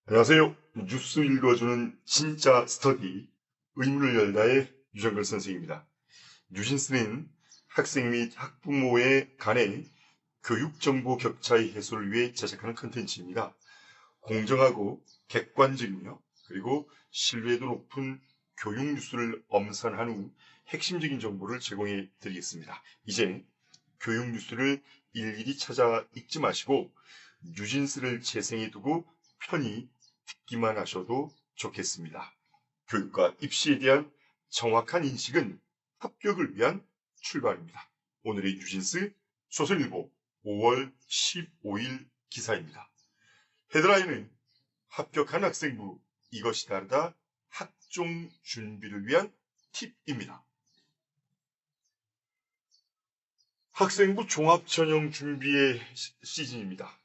안녕하세요. 뉴스 읽어주는 진짜 스터디 의문을 열다의 유정글 선생입니다. 뉴진스는 학생 및 학부모의 간의 교육정보 격차의 해소를 위해 제작하는 컨텐츠입니다. 공정하고 객관적이며 그리고 신뢰도 높은 교육 뉴스를 엄선한 후 핵심적인 정보를 제공해 드리겠습니다. 이제 교육 뉴스를 일일이 찾아 읽지 마시고 뉴진스를 재생해 두고 편히 듣기만 하셔도 좋겠습니다. 교육과 입시에 대한 정확한 인식은 합격을 위한 출발입니다. 오늘의 뉴진스 조선일보 5월 15일 기사입니다. 헤드라인은 합격한 학생부 이것이 다르다 학종 준비를 위한 팁입니다. 학생부 종합전형 준비의 시즌입니다.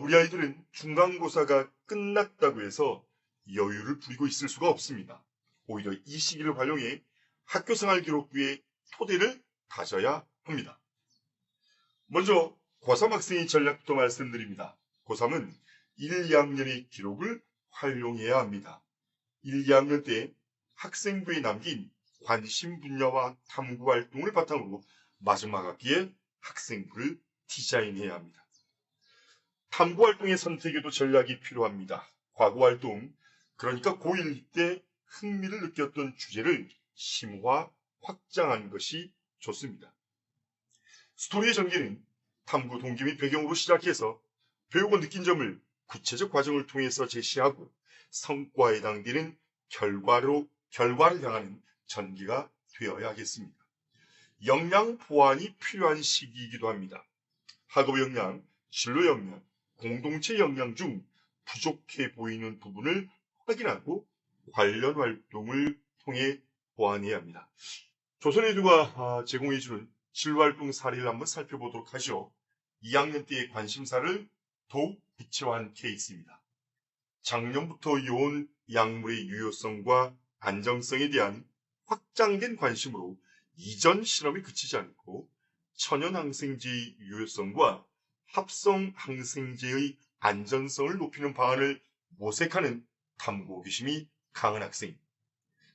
우리 아이들은 중간고사가 끝났다고 해서 여유를 부리고 있을 수가 없습니다. 오히려 이 시기를 활용해 학교생활 기록부의 토대를 다져야 합니다. 먼저 고3 학생의 전략부터 말씀드립니다. 고3은 1, 2학년의 기록을 활용해야 합니다. 1, 2학년 때 학생부에 남긴 관심 분야와 탐구 활동을 바탕으로 마지막 학기에 학생부를 디자인해야 합니다. 탐구 활동의 선택에도 전략이 필요합니다. 과거 활동, 그러니까 고1 때 흥미를 느꼈던 주제를 심화, 확장하는 것이 좋습니다. 스토리의 전개는 탐구 동기 및 배경으로 시작해서 배우고 느낀 점을 구체적 과정을 통해서 제시하고 성과에 해당되는 결과를 향하는 전개가 되어야 하겠습니다. 역량 보완이 필요한 시기이기도 합니다. 학업 역량, 진로 역량, 공동체 역량 중 부족해 보이는 부분을 확인하고 관련 활동을 통해 보완해야 합니다. 조선에듀가 제공해주는 진로활동 사례를 한번 살펴보도록 하죠. 2학년 때의 관심사를 더욱 구체화한 케이스입니다. 작년부터 이어온 약물의 유효성과 안정성에 대한 확장된 관심으로 이전 실험이 그치지 않고 천연항생제의 유효성과 합성 항생제의 안전성을 높이는 방안을 모색하는 탐구 호기심이 강한 학생.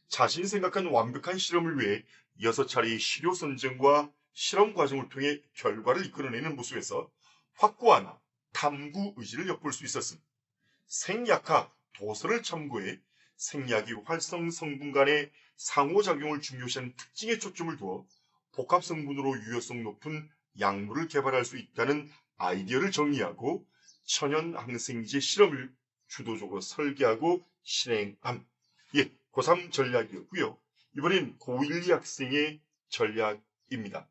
자신이 생각한 완벽한 실험을 위해 6차례의 시료 선정과 실험 과정을 통해 결과를 이끌어내는 모습에서 확고한 탐구 의지를 엿볼 수 있었습니다. 생약학 도서를 참고해 생약이 활성 성분 간의 상호작용을 중요시하는 특징에 초점을 두어 복합 성분으로 유효성 높은 약물을 개발할 수 있다는 아이디어를 정리하고 천연 항생제 실험을 주도적으로 설계하고 실행함. 고3 전략이었고요. 이번엔 고1, 2학생의 전략입니다.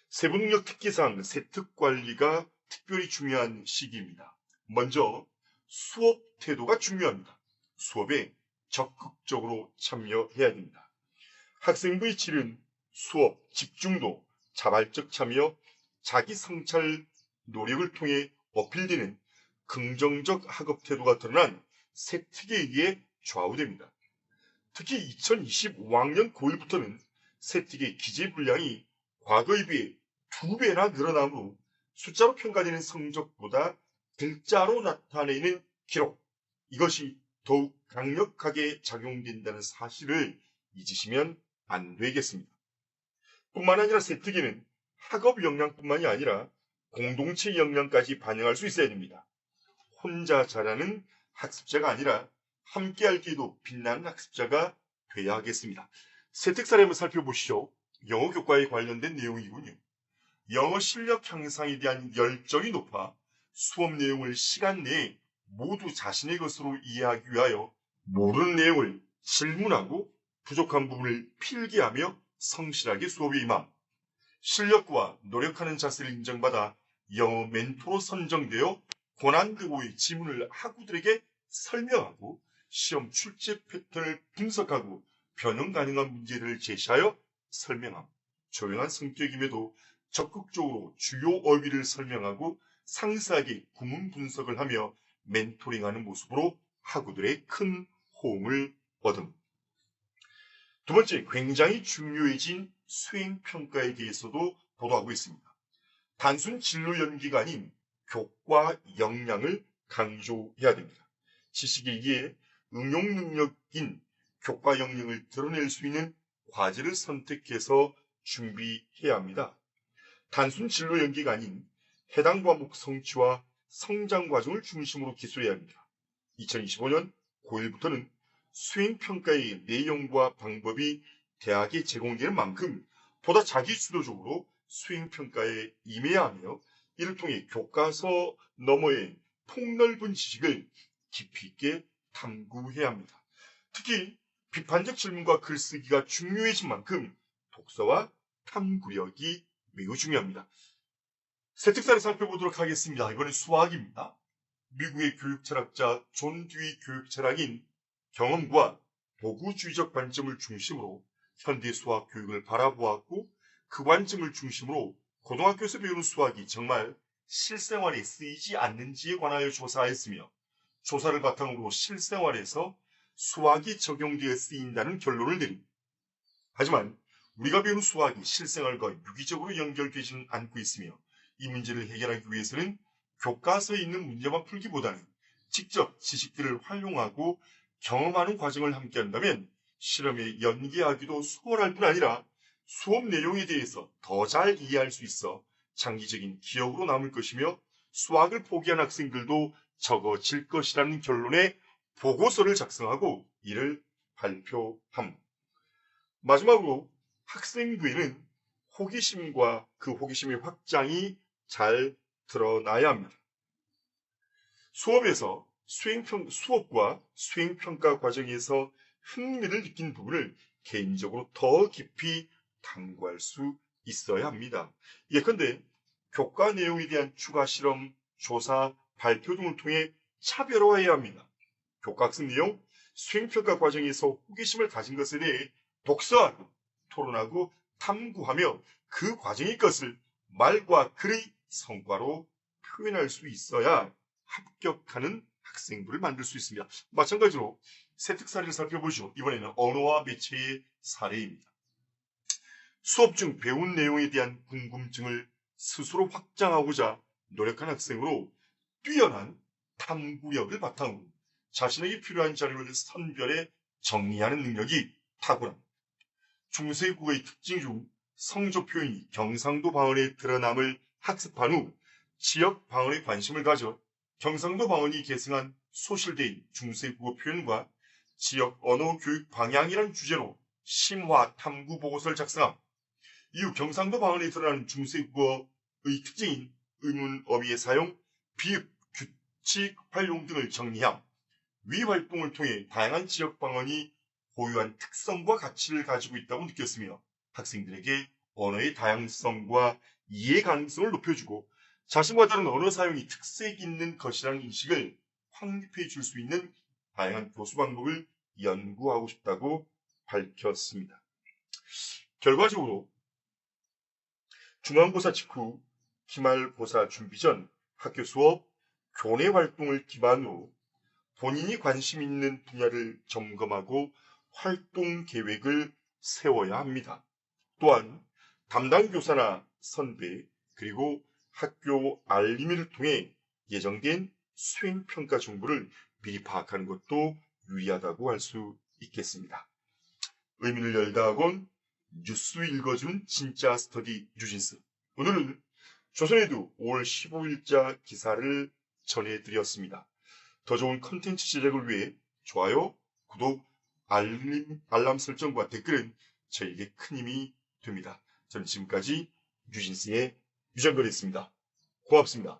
세부능력 특기상 세특 관리가 특별히 중요한 시기입니다. 먼저 수업 태도가 중요합니다. 수업에 적극적으로 참여해야 됩니다. 학생부의 질은 수업 집중도, 자발적 참여, 자기 성찰 노력을 통해 어필되는 긍정적 학업 태도가 드러난 세특에 의해 좌우됩니다. 특히 2025학년 고1부터는 세특의 기재 분량이 과거에 비해 2배나 늘어나므로 숫자로 평가되는 성적보다 글자로 나타내는 기록, 이것이 더욱 강력하게 작용된다는 사실을 잊으시면 안 되겠습니다. 뿐만 아니라 세특에는 학업 역량뿐만이 아니라 공동체 역량까지 반영할 수 있어야 됩니다. 혼자 잘하는 학습자가 아니라 함께할 기회도 빛나는 학습자가 돼야 하겠습니다. 세특 사례 한번 살펴보시죠. 영어 교과에 관련된 내용이군요. 영어 실력 향상에 대한 열정이 높아 수업 내용을 시간 내에 모두 자신의 것으로 이해하기 위하여 모르는 내용을 질문하고 부족한 부분을 필기하며 성실하게 수업에 임함. 실력과 노력하는 자세를 인정받아 영어 멘토로 선정되어 고난도의 지문을 학우들에게 설명하고 시험 출제 패턴을 분석하고 변형 가능한 문제를 제시하여 설명함. 조용한 성격임에도 적극적으로 주요 어휘를 설명하고 상세하게 구문 분석을 하며 멘토링하는 모습으로 학우들의 큰 호응을 얻음. 두 번째, 굉장히 중요해진 수행평가에 대해서도 보도하고 있습니다. 단순 진로 연기가 아닌 교과 역량을 강조해야 됩니다. 지식이기에 응용 능력인 교과 역량을 드러낼 수 있는 과제를 선택해서 준비해야 합니다. 단순 진로 연계가 아닌 해당 과목 성취와 성장 과정을 중심으로 기술해야 합니다. 2025년 고1부터는 수행평가의 내용과 방법이 대학에 제공되는 만큼 보다 자기주도적으로 수행평가에 임해야 하며 이를 통해 교과서 너머의 폭넓은 지식을 깊이 있게 탐구해야 합니다. 특히 비판적 질문과 글쓰기가 중요해진 만큼 독서와 탐구력이 매우 중요합니다. 세특사를 살펴보도록 하겠습니다. 이번엔 수학입니다. 미국의 교육철학자 존 듀이 교육철학인 경험과 도구주의적 관점을 중심으로 현대 수학 교육을 바라보았고 그 관점을 중심으로 고등학교에서 배우는 수학이 정말 실생활에 쓰이지 않는지에 관하여 조사하였으며 조사를 바탕으로 실생활에서 수학이 적용되어 쓰인다는 결론을 내립니다. 하지만 우리가 배우는 수학이 실생활과 유기적으로 연결되지는 않고 있으며 이 문제를 해결하기 위해서는 교과서에 있는 문제만 풀기보다는 직접 지식들을 활용하고 경험하는 과정을 함께 한다면 실험에 연계하기도 수월할 뿐 아니라 수업 내용에 대해서 더 잘 이해할 수 있어 장기적인 기억으로 남을 것이며 수학을 포기한 학생들도 적어질 것이라는 결론의 보고서를 작성하고 이를 발표함. 마지막으로 학생부에는 호기심과 그 호기심의 확장이 잘 드러나야 합니다. 수업과 수행평가 과정에서 흥미를 느낀 부분을 개인적으로 더 깊이 탐구할 수 있어야 합니다. 예컨대 교과 내용에 대한 추가 실험, 조사, 발표 등을 통해 차별화해야 합니다. 교과 학습 내용, 수행평가 과정에서 호기심을 가진 것에 대해 독서하고 토론하고 탐구하며 그 과정의 것을 말과 글의 성과로 표현할 수 있어야 합격하는 학생부를 만들 수 있습니다. 마찬가지로 세특 사례를 살펴보죠. 이번에는 언어와 매체의 사례입니다. 수업 중 배운 내용에 대한 궁금증을 스스로 확장하고자 노력한 학생으로 뛰어난 탐구력을 바탕으로 자신에게 필요한 자료를 선별해 정리하는 능력이 탁월합니다. 중세 국어의 특징 중 성조 표현이 경상도 방언에 드러남을 학습한 후 지역 방언에 관심을 가져 경상도 방언이 계승한 소실대인 중세 국어 표현과 지역 언어 교육 방향이라는 주제로 심화 탐구 보고서를 작성함. 이후 경상도 방언에 드러나는 중세 국어의 특징인 의문, 어휘의 사용, 비읍, 규칙, 활용 등을 정리함. 위 활동을 통해 다양한 지역 방언이 고유한 특성과 가치를 가지고 있다고 느꼈으며 학생들에게 언어의 다양성과 이해 가능성을 높여주고 자신과 다른 언어 사용이 특색 있는 것이라는 인식을 확립해 줄 수 있는 다양한 교수 방법을 연구하고 싶다고 밝혔습니다. 결과적으로 중간고사 직후 기말고사 준비 전 학교 수업, 교내 활동을 기반으로 본인이 관심 있는 분야를 점검하고 활동 계획을 세워야 합니다. 또한 담당 교사나 선배 그리고 학교 알림을 통해 예정된 수행평가 정보를 미리 파악하는 것도 유리하다고 할 수 있겠습니다. 의미를 열다 학원 뉴스 읽어주는 진짜 스터디 뉴진스. 오늘은 조선에도 5월 15일자 기사를 전해드렸습니다. 더 좋은 컨텐츠 제작을 위해 좋아요, 구독, 알람 설정과 댓글은 저에게 큰 힘이 됩니다. 저는 지금까지 뉴진스의 유정거리였습니다. 고맙습니다.